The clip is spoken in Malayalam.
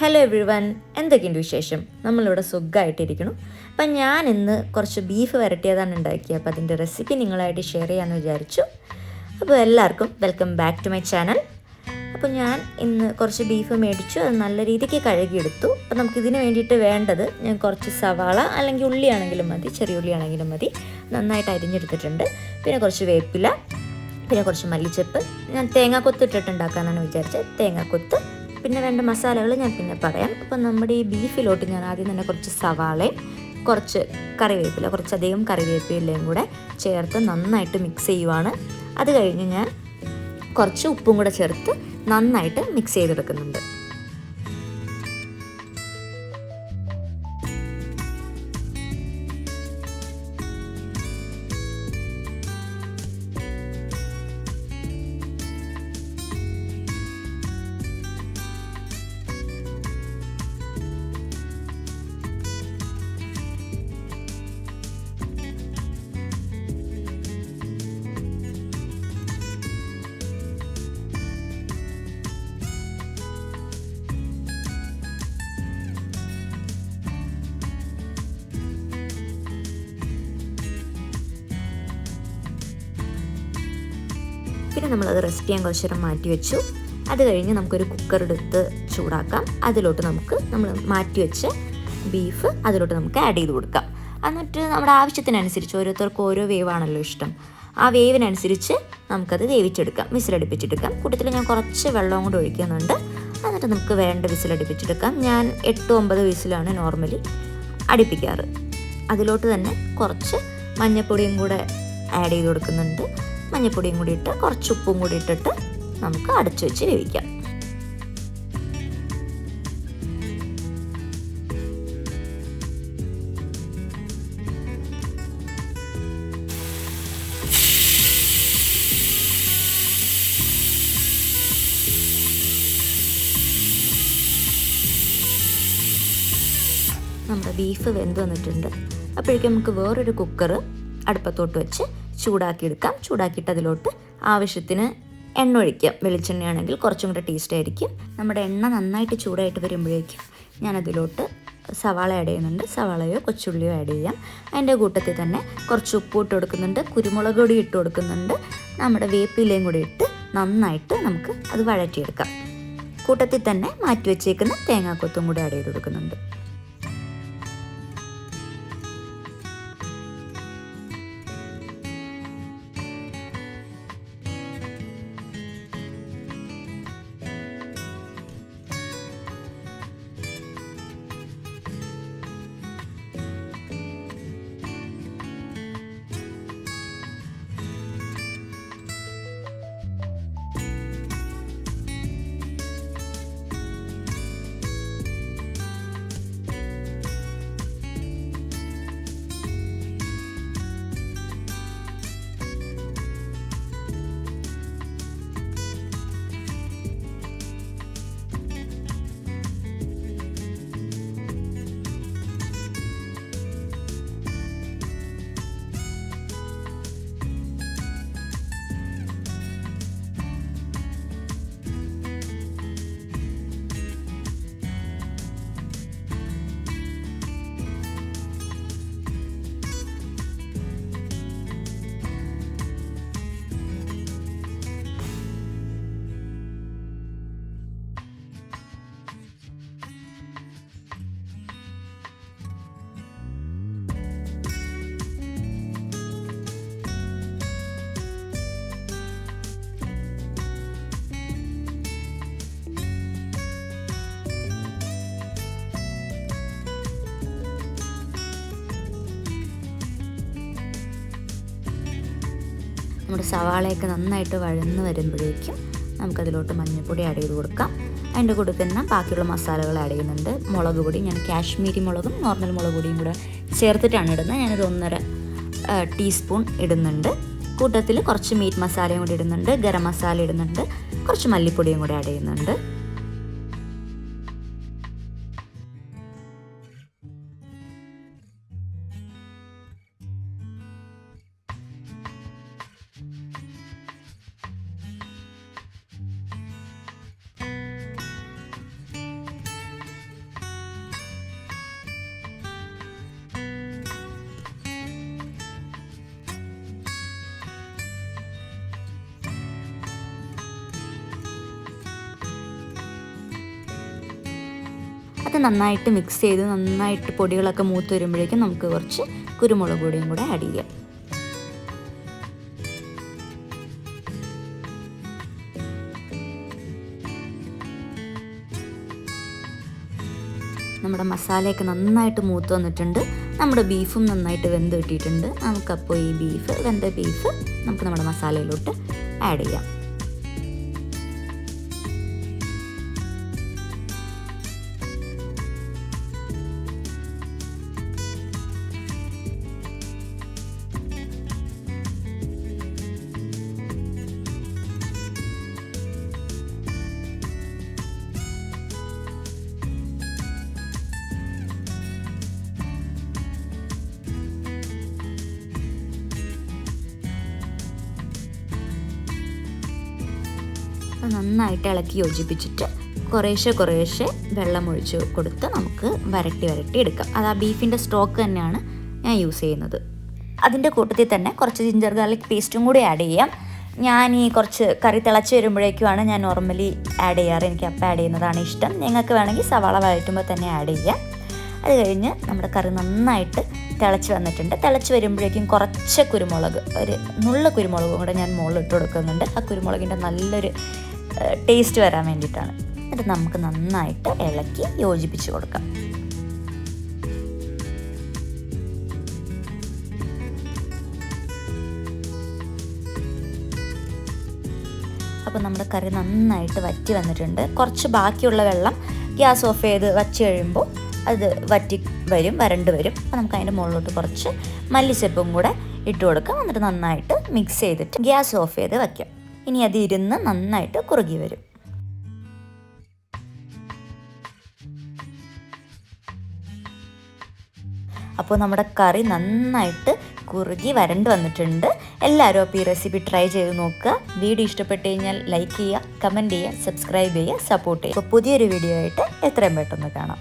ഹലോ എവ്രി വൺ, എന്തൊക്കെയുണ്ട് വിശേഷം? നമ്മളിവിടെ സുഖമായിട്ടിരിക്കണം. അപ്പം ഞാൻ ഇന്ന് കുറച്ച് ബീഫ് വരട്ടിയതാണ് ഉണ്ടാക്കിയത്. അപ്പോൾ അതിൻ്റെ റെസിപ്പി നിങ്ങളായിട്ട് ഷെയർ ചെയ്യാമെന്ന് വിചാരിച്ചു. അപ്പോൾ എല്ലാവർക്കും welcome back to my channel. അപ്പോൾ ഞാൻ ഇന്ന് കുറച്ച് ബീഫ് മേടിച്ചു, അത് നല്ല രീതിക്ക് കഴുകിയെടുത്തു. അപ്പോൾ നമുക്കിതിന് വേണ്ടിയിട്ട് വേണ്ടത്, ഞാൻ കുറച്ച് സവാള അല്ലെങ്കിൽ ഉള്ളിയാണെങ്കിലും മതി, ചെറിയ ഉള്ളിയാണെങ്കിലും മതി, നന്നായിട്ട് അരിഞ്ഞെടുത്തിട്ടുണ്ട്. പിന്നെ കുറച്ച് വേപ്പില, പിന്നെ കുറച്ച് മല്ലിച്ചപ്പ്. ഞാൻ തേങ്ങാക്കൊത്ത് ഇട്ടിട്ടുണ്ടാക്കാമെന്നാണ് വിചാരിച്ചത്. തേങ്ങാക്കൊത്ത്, പിന്നെ വേണ്ട മസാലകൾ ഞാൻ പിന്നെ പറയാം. അപ്പം നമ്മുടെ ഈ ബീഫിലോട്ട് ഞാൻ ആദ്യം തന്നെ കുറച്ച് സവാളയും കുറച്ച് കറിവേപ്പില, കുറച്ചധികം കറിവേപ്പിലയും കൂടെ ചേർത്ത് നന്നായിട്ട് മിക്സ് ചെയ്യുവാണ്. അത് കഴിഞ്ഞ് ഞാൻ കുറച്ച് ഉപ്പും കൂടെ ചേർത്ത് നന്നായിട്ട് മിക്സ് ചെയ്തെടുക്കുന്നുണ്ട്. പിന്നെ നമ്മളത് റെസ്റ്റ് ചെയ്യാൻ കുറച്ച് നേരം മാറ്റി വെച്ചു. അത് കഴിഞ്ഞ് നമുക്കൊരു കുക്കർ എടുത്ത് ചൂടാക്കാം. അതിലോട്ട് നമ്മൾ മാറ്റി വെച്ച ബീഫ് അതിലോട്ട് നമുക്ക് ആഡ് ചെയ്ത് കൊടുക്കാം. എന്നിട്ട് നമ്മുടെ ആവശ്യത്തിനനുസരിച്ച്, ഓരോരുത്തർക്കും ഓരോ വേവാണല്ലോ ഇഷ്ടം, ആ വേവിനനുസരിച്ച് നമുക്കത് വേവിച്ചെടുക്കാം, വിസിലടുപ്പിച്ചെടുക്കാം. കൂട്ടത്തിൽ ഞാൻ കുറച്ച് വെള്ളം കൂടെ ഒഴിക്കുന്നുണ്ട്. എന്നിട്ട് നമുക്ക് വേണ്ട വിസിലടുപ്പിച്ചെടുക്കാം. ഞാൻ 8-9 വിസിലാണ് നോർമലി അടുപ്പിക്കാറ്. അതിലോട്ട് തന്നെ കുറച്ച് മഞ്ഞൾപ്പൊടിയും കൂടെ ആഡ് ചെയ്ത് കൊടുക്കുന്നുണ്ട്. മഞ്ഞൾപ്പൊടിയും കൂടി ഇട്ട് കുറച്ച് ഉപ്പും കൂടി ഇട്ടിട്ട് നമുക്ക് അടച്ചു വെച്ച് വേവിക്കാം. നമ്മുടെ ബീഫ് വെന്ത് വന്നിട്ടുണ്ട്. അപ്പോഴേക്കും നമുക്ക് വേറൊരു കുക്കർ അടുപ്പത്തോട്ട് വെച്ച് ചൂടാക്കിയെടുക്കാം. ചൂടാക്കിയിട്ട് അതിലോട്ട് ആവശ്യത്തിന് എണ്ണ ഒഴിക്കാം. വെളിച്ചെണ്ണയാണെങ്കിൽ കുറച്ചും കൂടെ ടേസ്റ്റ് ആയിരിക്കും. നമ്മുടെ എണ്ണ നന്നായിട്ട് ചൂടായിട്ട് വരുമ്പോഴേക്കും ഞാനതിലോട്ട് സവാള ആഡ് ചെയ്യുന്നുണ്ട്. സവാളയോ കൊച്ചുള്ളിയോ ആഡ് ചെയ്യാം. അതിൻ്റെ കൂട്ടത്തിൽ തന്നെ കുറച്ച് ഉപ്പ് ഇട്ട് കൊടുക്കുന്നുണ്ട്, കുരുമുളക് പൊടി ഇട്ട് കൊടുക്കുന്നുണ്ട്, നമ്മുടെ വേപ്പിലയും കൂടി ഇട്ട് നന്നായിട്ട് നമുക്ക് അത് വഴറ്റിയെടുക്കാം. കൂട്ടത്തിൽ തന്നെ മാറ്റി വെച്ചേക്കുന്ന തേങ്ങാക്കൊത്തും കൂടി ആഡ് ചെയ്ത് കൊടുക്കുന്നുണ്ട്. നമ്മുടെ സവാളയൊക്കെ നന്നായിട്ട് വഴന്ന് വരുമ്പോഴേക്കും നമുക്കതിലോട്ട് മഞ്ഞൾപ്പൊടി ആഡ് ചെയ്ത് കൊടുക്കാം. അതിൻ്റെ കൂടെ തന്നെ ബാക്കിയുള്ള മസാലകൾ ആഡ് ചെയ്യുന്നുണ്ട്. മുളക് പൊടി, ഞാൻ കാശ്മീരി മുളകും നോർമൽ മുളക് പൊടിയും കൂടെ ചേർത്തിട്ടാണ് ഇടുന്നത്. ഞാനൊരു 1.5 ടീസ്പൂൺ ഇടുന്നുണ്ട്. കൂട്ടത്തിൽ കുറച്ച് മീറ്റ് മസാലയും കൂടി ഇടുന്നുണ്ട്, ഗരം മസാല ഇടുന്നുണ്ട്, കുറച്ച് മല്ലിപ്പൊടിയും കൂടി ആഡ് ചെയ്യുന്നുണ്ട്. അത് നന്നായിട്ട് മിക്സ് ചെയ്ത് നന്നായിട്ട് പൊടികളൊക്കെ മൂത്ത് വരുമ്പോഴേക്കും നമുക്ക് കുറച്ച് കുരുമുളക് പൊടിയും കൂടെ ആഡ് ചെയ്യാം. നമ്മുടെ മസാലയൊക്കെ നന്നായിട്ട് മൂത്ത് വന്നിട്ടുണ്ട്. നമ്മുടെ ബീഫും നന്നായിട്ട് വെന്ത് കിട്ടിയിട്ടുണ്ട്. നമുക്കപ്പോൾ ഈ വെന്ത ബീഫ് നമുക്ക് നമ്മുടെ മസാലയിലോട്ട് ആഡ് ചെയ്യാം. നന്നായിട്ട് ഇളക്കി യോജിപ്പിച്ചിട്ട് കുറേശ്ശെ വെള്ളം ഒഴിച്ച് കൊടുത്ത് നമുക്ക് വരട്ടി എടുക്കാം. അത് ആ ബീഫിൻ്റെ സ്റ്റോക്ക് തന്നെയാണ് ഞാൻ യൂസ് ചെയ്യുന്നത്. അതിൻ്റെ കൂട്ടത്തിൽ തന്നെ കുറച്ച് ജിഞ്ചർ ഗാർലിക് പേസ്റ്റും കൂടി ആഡ് ചെയ്യാം. ഞാൻ ഈ കുറച്ച് കറി തിളച്ച് വരുമ്പോഴേക്കുമാണ് ഞാൻ നോർമലി ആഡ് ചെയ്യാറ്. എനിക്ക് അപ്പം ആഡ് ചെയ്യുന്നതാണ് ഇഷ്ടം. നിങ്ങൾക്ക് വേണമെങ്കിൽ സവാള വഴറ്റുമ്പോൾ തന്നെ ആഡ് ചെയ്യാം. അത് കഴിഞ്ഞ് നമ്മുടെ കറി നന്നായിട്ട് തിളച്ച് വന്നിട്ടുണ്ട്. തിളച്ച് വരുമ്പോഴേക്കും കുറച്ച് കുരുമുളക്, ഒരു നുള്ള കുരുമുളകും കൂടെ ഞാൻ മുകളിലിട്ട് കൊടുക്കുന്നുണ്ട്. ആ കുരുമുളകിൻ്റെ നല്ലൊരു ടേസ്റ്റ് വരാൻ വേണ്ടിയിട്ടാണ്. എന്നിട്ട് നമുക്ക് നന്നായിട്ട് ഇളക്കി യോജിപ്പിച്ച് കൊടുക്കാം. അപ്പോൾ നമ്മുടെ കറി നന്നായിട്ട് വറ്റി വന്നിട്ടുണ്ട്. കുറച്ച് ബാക്കിയുള്ള വെള്ളം ഗ്യാസ് ഓഫ് ചെയ്ത് വച്ച് കഴിയുമ്പോൾ അത് വരണ്ട് വരും. അപ്പോൾ നമുക്ക് അതിൻ്റെ മുകളിലോട്ട് കുറച്ച് മല്ലിച്ചെപ്പും കൂടെ ഇട്ട് കൊടുക്കാം. എന്നിട്ട് നന്നായിട്ട് മിക്സ് ചെയ്തിട്ട് ഗ്യാസ് ഓഫ് ചെയ്ത് വയ്ക്കാം. ഇനി അത് ഇരുന്ന് നന്നായിട്ട് കുറുകി വരും. അപ്പോൾ നമ്മുടെ കറി നന്നായിട്ട് കുറുകി വരണ്ട് വന്നിട്ടുണ്ട്. എല്ലാവരും അപ്പോൾ ഈ റെസിപ്പി ട്രൈ ചെയ്ത് നോക്കുക. വീഡിയോ ഇഷ്ടപ്പെട്ട് കഴിഞ്ഞാൽ ലൈക്ക് ചെയ്യുക, കമൻറ്റ് ചെയ്യുക, സബ്സ്ക്രൈബ് ചെയ്യുക, സപ്പോർട്ട് ചെയ്യുക. അപ്പോൾ പുതിയൊരു വീഡിയോ ആയിട്ട് എത്രയും പെട്ടെന്ന് കാണാം.